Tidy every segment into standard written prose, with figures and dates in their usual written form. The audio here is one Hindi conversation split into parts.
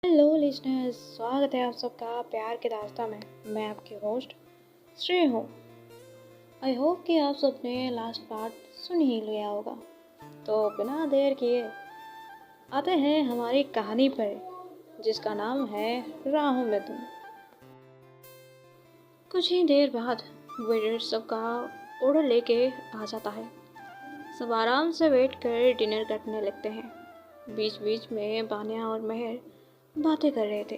हेलो लिसनर्स, स्वागत है आप सबका प्यार के दास्तां में। मैं आपकी होस्ट श्रेय हूँ। आई होप कि आप सबने लास्ट पार्ट सुन ही लिया होगा। तो बिना देर किए आते हैं हमारी कहानी पर, जिसका नाम है राहों में तुम। कुछ ही देर बाद वेटर सबका ऑर्डर लेके आ जाता है। सब आराम से बैठ कर डिनर करने लगते हैं। बीच बीच में बान्या और मेहर बातें कर रहे थे,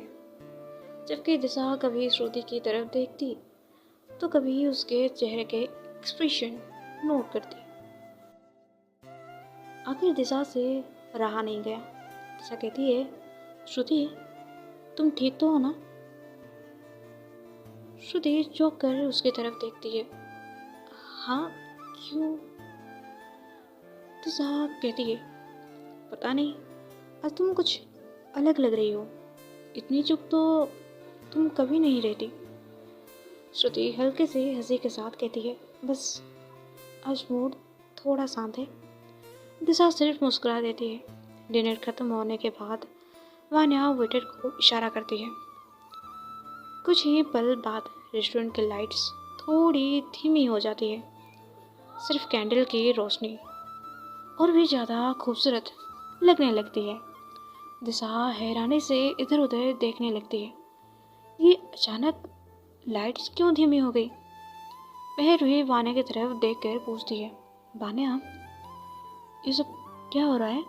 जबकि दिशा कभी श्रुति की तरफ देखती तो कभी उसके चेहरे के एक्सप्रेशन नोट करती। आखिर दिशा से रहा नहीं गया। दिशा कहती है, श्रुति तुम ठीक तो हो ना? श्रुति चौंक कर उसकी तरफ देखती है। हाँ, क्यों? दिशा कहती है, पता नहीं, आज तुम कुछ अलग लग रही हो। इतनी चुप तो तुम कभी नहीं रहती। श्रुति हल्के से हंसी के साथ कहती है, बस आज मूड थोड़ा शांत है। दिशा सिर्फ मुस्कुरा देती है। डिनर खत्म होने के बाद वान्या वेटर को इशारा करती है। कुछ ही पल बाद रेस्टोरेंट की लाइट्स थोड़ी धीमी हो जाती है। सिर्फ कैंडल की रोशनी और भी ज़्यादा खूबसूरत लगने लगती है। दिशा हैरानी से इधर उधर देखने लगती है। ये अचानक लाइट्स क्यों धीमी हो गई? मेहर भी वान्या की तरफ देखकर पूछती है, वान्या ये सब क्या हो रहा है?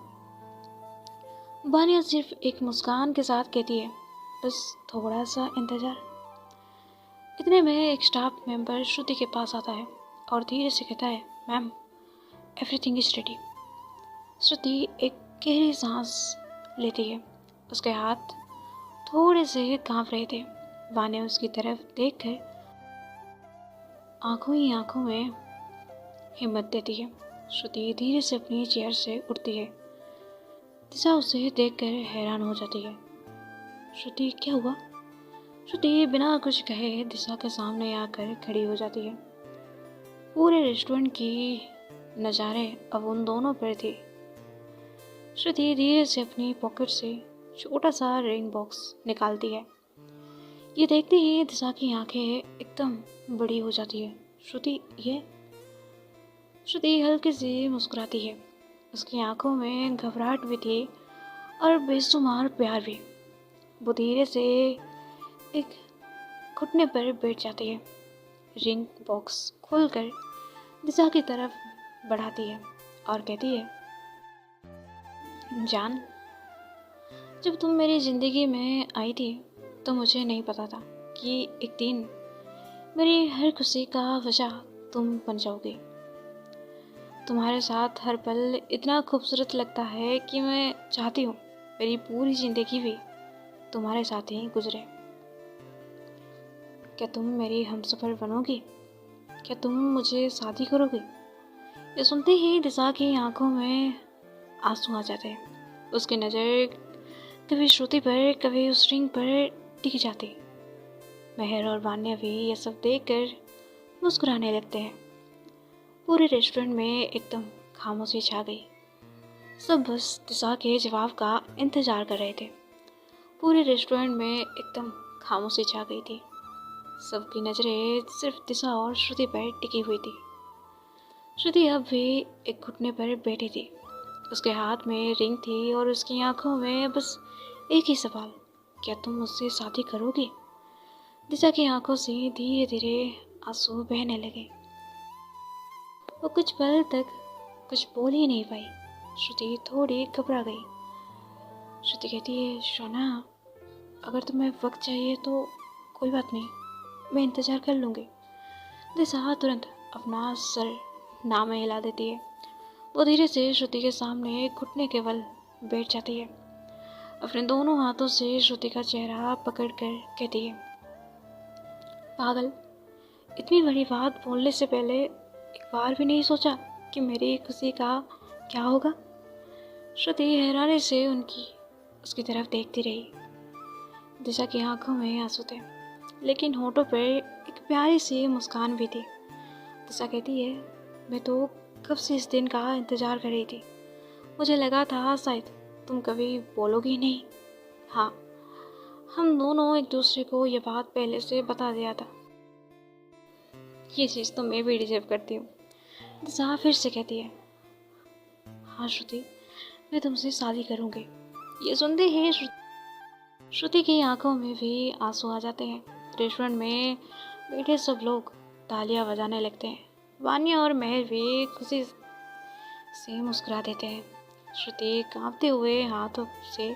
वान्या सिर्फ एक मुस्कान के साथ कहती है, बस थोड़ा सा इंतजार। इतने में एक स्टाफ मेंबर श्रुति के पास आता है और धीरे से कहता है, मैम एवरीथिंग इज रेडी। श्रुति एक गहरी सांस लेती है। उसके हाथ थोड़े से कांप रहे थे। वान्या उसकी तरफ देखकर आंखों ही आंखों में हिम्मत देती है। श्रुति धीरे से अपनी चेयर से उठती है। दिशा उसे देखकर हैरान हो जाती है। श्रुति क्या हुआ? श्रुति बिना कुछ कहे दिशा के सामने आकर खड़ी हो जाती है। पूरे रेस्टोरेंट की नज़ारे अब उन दोनों पर थी। श्रुति धीरे से अपनी पॉकेट से छोटा सा रिंग बॉक्स निकालती है। ये देखते ही दिशा की आंखें एकदम बड़ी हो जाती है। श्रुति ये? श्रुति हल्की सी मुस्कुराती है। उसकी आंखों में घबराहट भी थी और बेशुमार प्यार भी। वो धीरे से एक घुटने पर बैठ जाती है। रिंग बॉक्स खोलकर दिशा की तरफ बढ़ाती है और कहती है, जान, जब तुम मेरी ज़िंदगी में आई थी तो मुझे नहीं पता था कि एक दिन मेरी हर खुशी का वजह तुम बन जाओगे। तुम्हारे साथ हर पल इतना खूबसूरत लगता है कि मैं चाहती हूँ मेरी पूरी ज़िंदगी भी तुम्हारे साथ ही गुजरे। क्या तुम मेरी हमसफ़र बनोगी? क्या तुम मुझे शादी करोगे? ये सुनते ही दिशा की आंखों में आंसू आ जाते हैं। उसकी नज़र कभी श्रुति पर कभी उस रिंग पर टिक जाती। मेहर और वान्या भी ये सब देखकर मुस्कुराने लगते हैं। पूरे रेस्टोरेंट में एकदम खामोशी छा गई। सब बस दिशा के जवाब का इंतजार कर रहे थे। पूरे रेस्टोरेंट में एकदम खामोशी छा गई थी। सबकी नज़रें सिर्फ दिशा और श्रुति पर टिकी हुई थी। श्रुति अब भी एक घुटने पर बैठी थी। उसके हाथ में रिंग थी और उसकी आंखों में बस एक ही सवाल, क्या तुम मुझसे शादी करोगे? दिशा की आंखों से धीरे धीरे आंसू बहने लगे। वो कुछ पल तक कुछ बोल ही नहीं पाई। श्रुति थोड़ी घबरा गई। श्रुति कहती है, शोना, अगर तुम्हें वक्त चाहिए तो कोई बात नहीं, मैं इंतज़ार कर लूँगी। दिशा तुरंत अपना सर ना में हिला देती है। वो धीरे से श्रुति के सामने घुटने के बल बैठ जाती है। अपने दोनों हाथों से श्रुति का चेहरा पकड़कर कहती है, पागल, इतनी बड़ी बात बोलने से पहले एक बार भी नहीं सोचा कि मेरी खुशी का क्या होगा? श्रुति हैरानी से उसकी तरफ देखती रही। दिशा की आंखों में आंसू थे, लेकिन होठों पर एक प्यारी सी मुस्कान भी थी। दिशा कहती है, मैं तो कब से इस दिन का इंतज़ार कर रही थी। मुझे लगा था शायद तुम कभी बोलोगी नहीं। हाँ, हम दोनों एक दूसरे को ये बात पहले से बता दिया था। ये चीज़ तो मैं भी डिजर्व करती हूँ। दिशा फिर से कहती है, हाँ श्रुति, मैं तुमसे शादी करूँगी। ये सुनते ही श्रुति की आंखों में भी आंसू आ जाते हैं। रेस्टोरेंट में बैठे सब लोग तालियां बजाने लगते हैं। वानिया और महर भी खुशी से मुस्कुरा देते हैं। श्रुति कांपते हुए हाथों से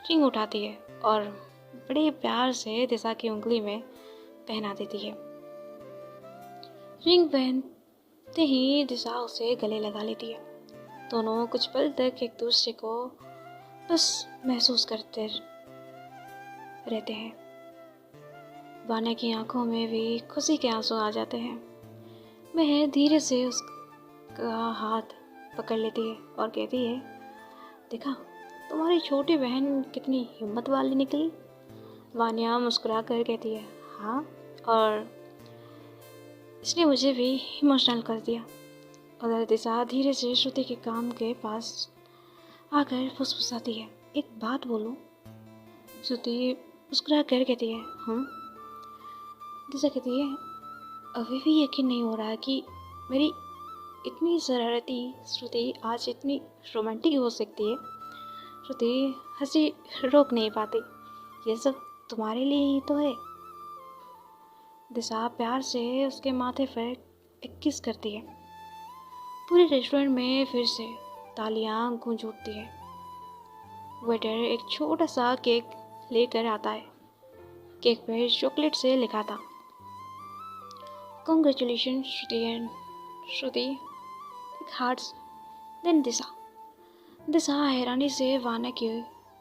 रिंग उठाती है और बड़े प्यार से दिशा की उंगली में पहना देती है। रिंग पहनते ही दिशा उसे गले लगा लेती है। दोनों कुछ पल तक एक दूसरे को बस महसूस करते रहते हैं। वानिया की आंखों में भी खुशी के आंसू आ जाते हैं। महर धीरे से उसका हाथ पकड़ लेती है और कहती है, देखा तुम्हारी छोटी बहन कितनी हिम्मत वाली निकली। वानिया मुस्कुरा कर कहती है, हाँ, और इसने मुझे भी इमोशनल कर दिया। उधर दिशा धीरे से श्रुति के कान के पास आकर फुसफुसाती है, एक बात बोलूं। श्रुति मुस्कुरा कर कहती है, दिशा कहती है, अभी भी यकीन नहीं हो रहा कि मेरी इतनी शरारती श्रुति आज इतनी रोमांटिक हो सकती है। श्रुति हंसी रोक नहीं पाती, ये सब तुम्हारे लिए ही तो है। दिशा प्यार से उसके माथे पर एक किस करती है। पूरे रेस्टोरेंट में फिर से तालियां गूंज उठती है। वेटर एक छोटा सा केक लेकर आता है। केक पर चॉकलेट से लिखा था, congratulation Shruti and Shruti hearts. Then Disha हैरानी से वानिया की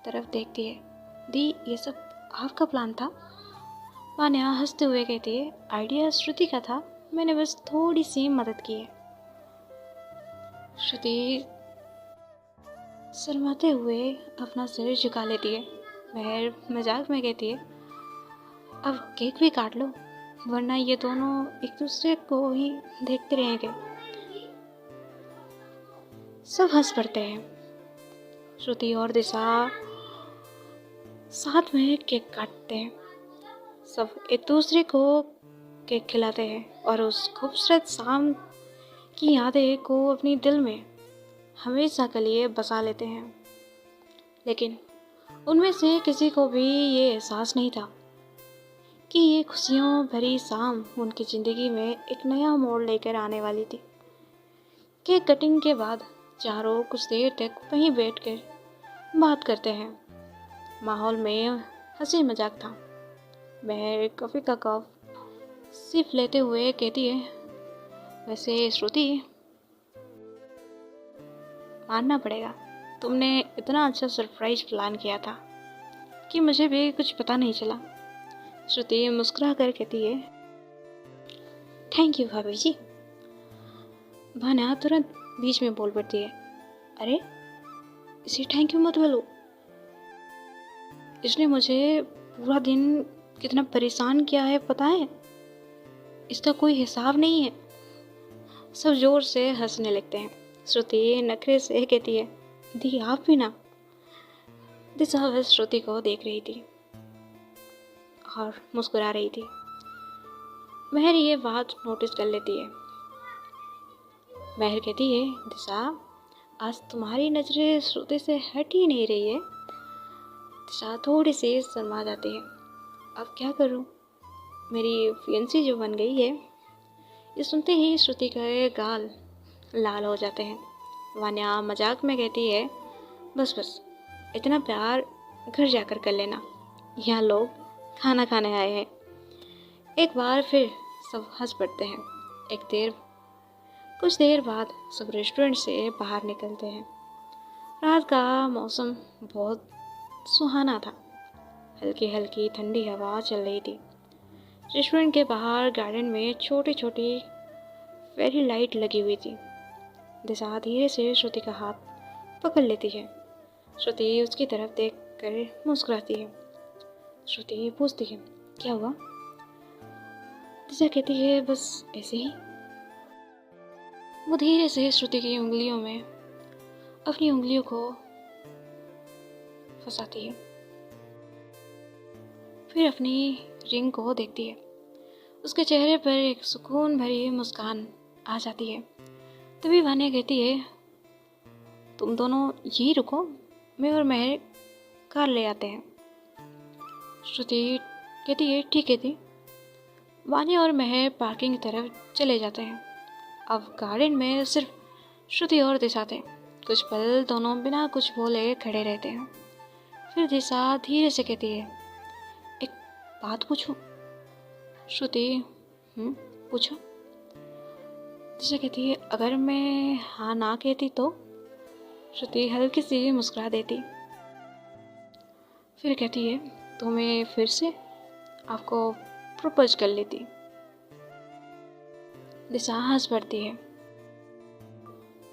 तरफ देखती है। दी, ये सब आपका प्लान था? वानिया हंसते हुए कहती है, आइडिया श्रुति का था, मैंने बस थोड़ी सी मदद की है। श्रुति शर्माते हुए अपना सिर झुका लेती है। महर मजाक में कहती है, अब केक भी काट लो, वरना ये दोनों एक दूसरे को ही देखते रहेंगे। सब हंस पड़ते हैं। श्रुति और दिशा साथ में केक काटते हैं। सब एक दूसरे को केक खिलाते हैं और उस खूबसूरत शाम की यादें को अपनी दिल में हमेशा के लिए बसा लेते हैं। लेकिन उनमें से किसी को भी ये एहसास नहीं था कि ये खुशियों भरी शाम उनकी ज़िंदगी में एक नया मोड़ लेकर आने वाली थी। केक कटिंग के बाद चारों कुछ देर तक वहीं बैठकर बात करते हैं। माहौल में हंसी मजाक था। महर कॉफ़ी का कप सिप लेते हुए कहती है, वैसे श्रुति, मानना पड़ेगा, तुमने इतना अच्छा सरप्राइज प्लान किया था कि मुझे भी कुछ पता नहीं चला। श्रुति मुस्कुरा कर कहती है, थैंक यू भाभी जी। भाना तुरंत बीच में बोल पड़ती है, अरे इसे थैंक यू मत बोलो, इसने मुझे पूरा दिन कितना परेशान किया है पता है, इसका कोई हिसाब नहीं है। सब जोर से हंसने लगते हैं। श्रुति नखरे से कहती है, दी आप भी ना। दिशा बस श्रुति को देख रही थी और मुस्कुरा रही थी। महर ये बात नोटिस कर लेती है। महर कहती है, दिशा आज तुम्हारी नजरें श्रुति से हट ही नहीं रही है। दिशा थोड़ी सी शर्मा जाती है। अब क्या करूं, मेरी फियंसी जो बन गई है। ये सुनते ही श्रुति के गाल लाल हो जाते हैं। वानिया मजाक में कहती है, बस बस इतना प्यार घर जाकर कर लेना, यहाँ लोग खाना खाने आए हैं। एक बार फिर सब हंस पड़ते हैं। कुछ देर बाद सब रेस्टोरेंट से बाहर निकलते हैं। रात का मौसम बहुत सुहाना था। हल्की हल्की ठंडी हवा चल रही थी। रेस्टोरेंट के बाहर गार्डन में छोटी छोटी फेरी लाइट लगी हुई थी। दिशा धीरे से श्रुति का हाथ पकड़ लेती है। श्रुति उसकी तरफ देख कर मुस्कुराती है। श्रुति पूछती है, क्या हुआ? दिशा कहती है, बस ऐसे ही। वो धीरे से श्रुति की उंगलियों में अपनी उंगलियों को फंसाती है फिर अपनी रिंग को देखती है। उसके चेहरे पर एक सुकून भरी मुस्कान आ जाती है। तभी वान्या कहती है, तुम दोनों यहीं रुको, मैं और महर कार ले आते हैं। श्रुति कहती है, ठीक है दी। वान्या और महर पार्किंग की तरफ चले जाते हैं। अब गार्डन में सिर्फ श्रुति और दिशा थे। कुछ पल दोनों बिना कुछ बोले खड़े रहते हैं। फिर दिशा धीरे से कहती है, एक बात पूछूं? श्रुति, पूछो। दिशा कहती है, अगर मैं हाँ ना कहती तो? श्रुति हल्की सी मुस्कुरा देती। फिर कहती है, तो मैं फिर से आपको प्रपोज कर लेती। दिशा हंस पड़ती है।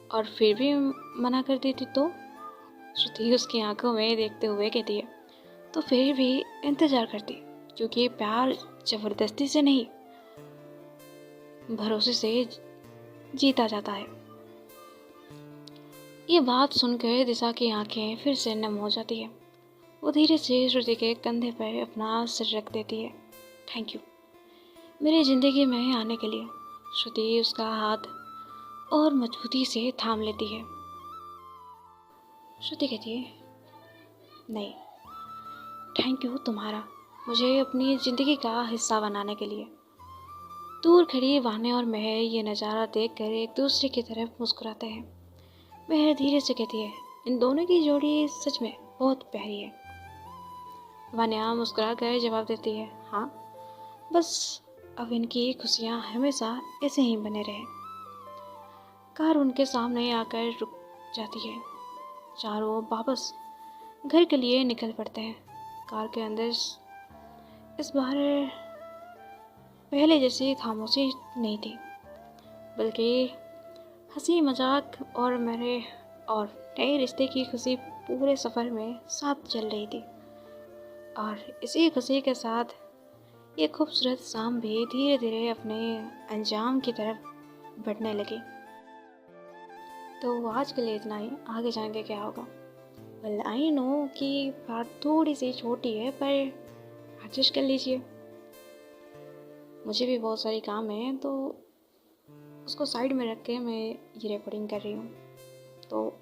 और फिर भी मना कर देती तो? श्रुति उसकी आंखों में देखते हुए कहती है, तो फिर भी इंतजार करती, क्योंकि प्यार जबरदस्ती से नहीं, भरोसे से जीता जाता है। ये बात सुनकर दिशा की आंखें फिर से नम हो जाती है। वो धीरे से श्रुति के कंधे पर अपना सिर रख देती है। थैंक यू मेरी जिंदगी में आने के लिए। श्रुति उसका हाथ और मजबूती से थाम लेती है। श्रुति कहती है, नहीं, थैंक यू तुम्हारा मुझे अपनी ज़िंदगी का हिस्सा बनाने के लिए। दूर खड़ी वान्या और महर ये नज़ारा देखकर एक दूसरे की तरफ मुस्कुराते हैं। महर धीरे से कहती है, इन दोनों की जोड़ी सच में बहुत प्यारी है। वान्या मुस्कुरा कर जवाब देती है, हाँ, बस अब इनकी खुशियाँ हमेशा ऐसे ही बने रहे। कार उनके सामने आकर रुक जाती है। चारों वापस घर के लिए निकल पड़ते हैं। कार के अंदर इस बार पहले जैसी खामोशी नहीं थी, बल्कि हंसी मजाक और मेरे और नए रिश्ते की खुशी पूरे सफ़र में साथ चल रही थी। और इसी खुशी के साथ ये खूबसूरत शाम भी धीरे धीरे अपने अंजाम की तरफ बढ़ने लगी। तो आज के लिए इतना ही। आगे जाएंगे क्या होगा? वेल आई नो कि बात थोड़ी सी छोटी है, पर एडजस्ट कर लीजिए। मुझे भी बहुत सारी काम है, तो उसको साइड में रख के मैं ये रिकॉर्डिंग कर रही हूँ। तो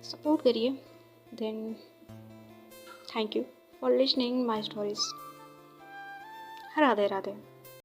सपोर्ट करिए। Then thank you for listening my stories. Radhe Radhe.